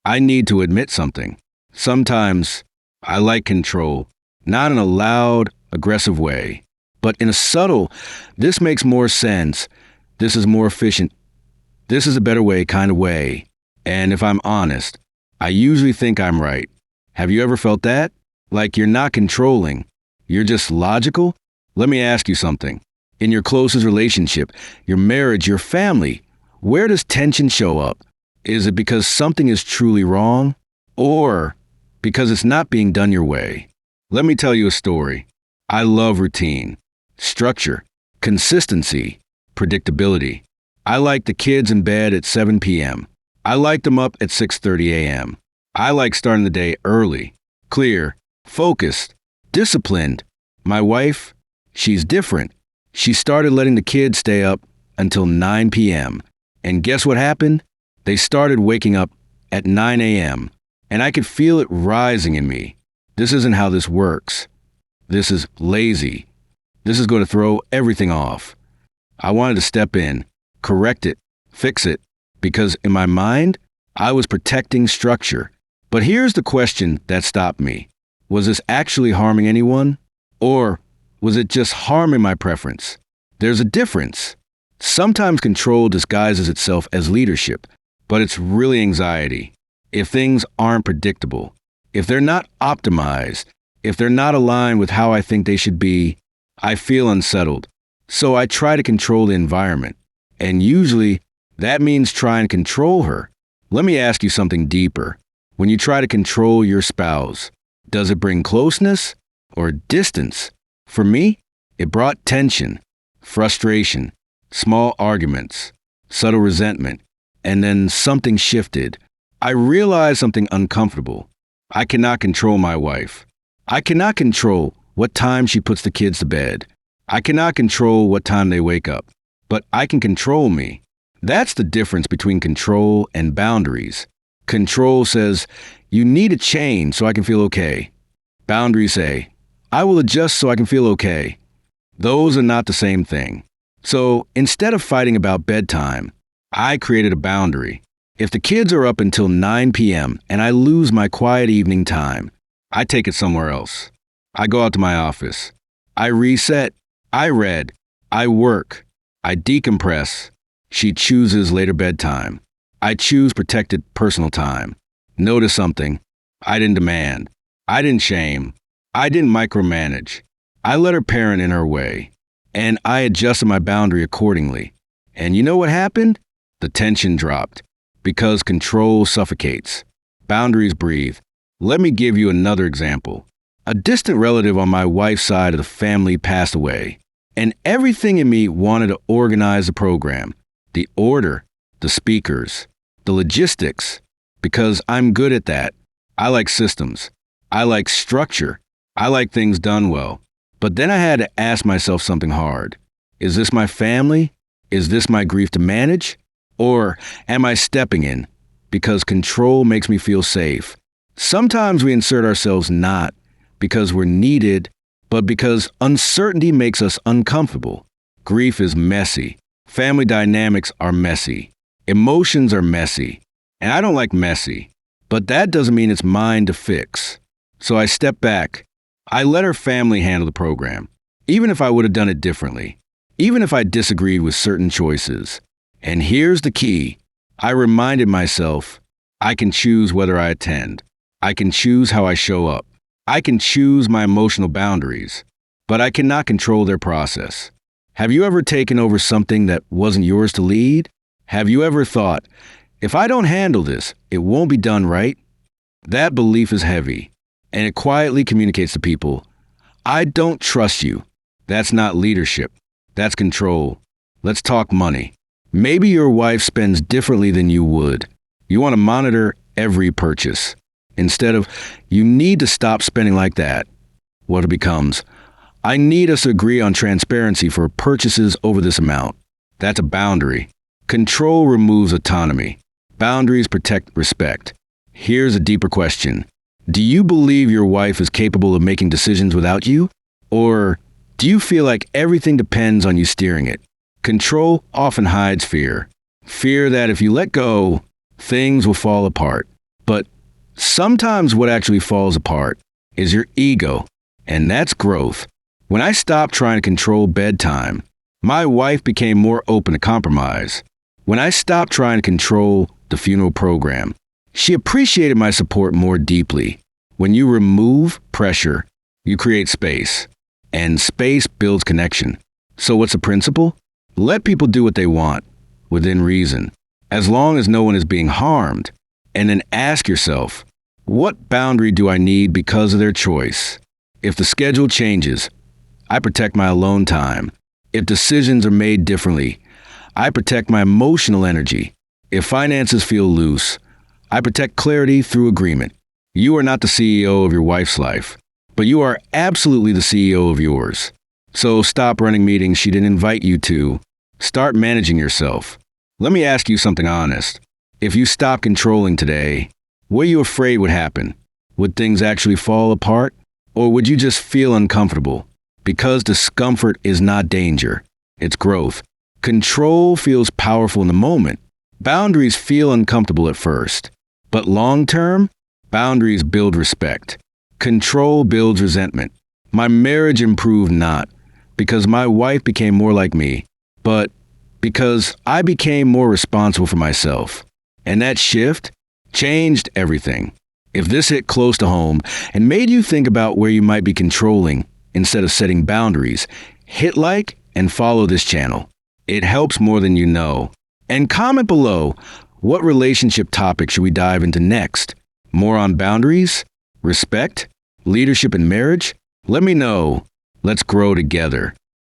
I need to admit something. Sometimes I like control, not in a loud, aggressive way, but in a subtle, this makes more sense, this is more efficient, this is a better way kind of way. And if I'm honest, I usually think I'm right. Have you ever felt that? Like you're not controlling, you're just logical? Let me ask you something. In your closest relationship, your marriage, your family, where does tension show up? Is it because something is truly wrong? Or because it's not being done your way? Let me tell you a story. I love routine, structure, consistency, predictability. I like the kids in bed at 7 p.m. I like them up at 6:30 a.m. I like starting the day early, clear, focused, disciplined. My wife, she's different. She started letting the kids stay up until 9 p.m. And guess what happened? They started waking up at 9 a.m. And I could feel it rising in me. This isn't how this works. This is lazy. This is going to throw everything off. I wanted to step in, correct it, fix it, because in my mind, I was protecting structure. But here's the question that stopped me. Was this actually harming anyone? Or was it just harming my preference? There's a difference. Sometimes control disguises itself as leadership, but it's really anxiety. If things aren't predictable, if they're not optimized, if they're not aligned with how I think they should be, I feel unsettled. So I try to control the environment. And usually, that means trying to control her. Let me ask you something deeper. When you try to control your spouse, does it bring closeness or distance? For me, it brought tension, frustration, small arguments, subtle resentment, and then something shifted. I realized something uncomfortable. I cannot control my wife. I cannot control what time she puts the kids to bed. I cannot control what time they wake up. But I can control me. That's the difference between control and boundaries. Control says, you need to change so I can feel okay. Boundaries say, I will adjust so I can feel okay. Those are not the same thing. So instead of fighting about bedtime, I created a boundary. If the kids are up until 9 p.m. and I lose my quiet evening time, I take it somewhere else. I go out to my office. I reset. I read. I work. I decompress. She chooses later bedtime. I choose protected personal time. Notice something. I didn't demand. I didn't shame. I didn't micromanage. I let her parent in her way. And I adjusted my boundary accordingly. And you know what happened? The tension dropped. Because control suffocates. Boundaries breathe. Let me give you another example. A distant relative on my wife's side of the family passed away. And everything in me wanted to organize the program. The order, the speakers, the logistics. Because I'm good at that. I like systems. I like structure. I like things done well. But then I had to ask myself something hard. Is this my family? Is this my grief to manage? Or am I stepping in? Because control makes me feel safe. Sometimes we insert ourselves not because we're needed, but because uncertainty makes us uncomfortable. Grief is messy. Family dynamics are messy. Emotions are messy. And I don't like messy. But that doesn't mean it's mine to fix. So I step back. I let her family handle the program, even if I would have done it differently, even if I disagreed with certain choices. And here's the key. I reminded myself, I can choose whether I attend. I can choose how I show up. I can choose my emotional boundaries, but I cannot control their process. Have you ever taken over something that wasn't yours to lead? Have you ever thought, if I don't handle this, it won't be done right? That belief is heavy, and it quietly communicates to people, I don't trust you. That's not leadership. That's control. Let's talk money. Maybe your wife spends differently than you would. You want to monitor every purchase. Instead of, you need to stop spending like that. What it becomes, I need us to agree on transparency for purchases over this amount. That's a boundary. Control removes autonomy. Boundaries protect respect. Here's a deeper question. Do you believe your wife is capable of making decisions without you? Or do you feel like everything depends on you steering it? Control often hides fear. Fear that if you let go, things will fall apart. But sometimes what actually falls apart is your ego, and that's growth. When I stopped trying to control bedtime, my wife became more open to compromise. When I stopped trying to control the funeral program, she appreciated my support more deeply. When you remove pressure, you create space, and space builds connection. So what's the principle? Let people do what they want, within reason, as long as no one is being harmed. And then ask yourself, what boundary do I need because of their choice? If the schedule changes, I protect my alone time. If decisions are made differently, I protect my emotional energy. If finances feel loose, I protect clarity through agreement. You are not the CEO of your wife's life, but you are absolutely the CEO of yours. So stop running meetings she didn't invite you to. Start managing yourself. Let me ask you something honest. If you stop controlling today, what are you afraid would happen? Would things actually fall apart? Or would you just feel uncomfortable? Because discomfort is not danger, it's growth. Control feels powerful in the moment. Boundaries feel uncomfortable at first. But long term, boundaries build respect. Control builds resentment. My marriage improved not because my wife became more like me, but because I became more responsible for myself. And that shift changed everything. If this hit close to home and made you think about where you might be controlling instead of setting boundaries, hit like and follow this channel. It helps more than you know. And comment below, what relationship topic should we dive into next? More on boundaries, respect, leadership and marriage? Let me know. Let's grow together.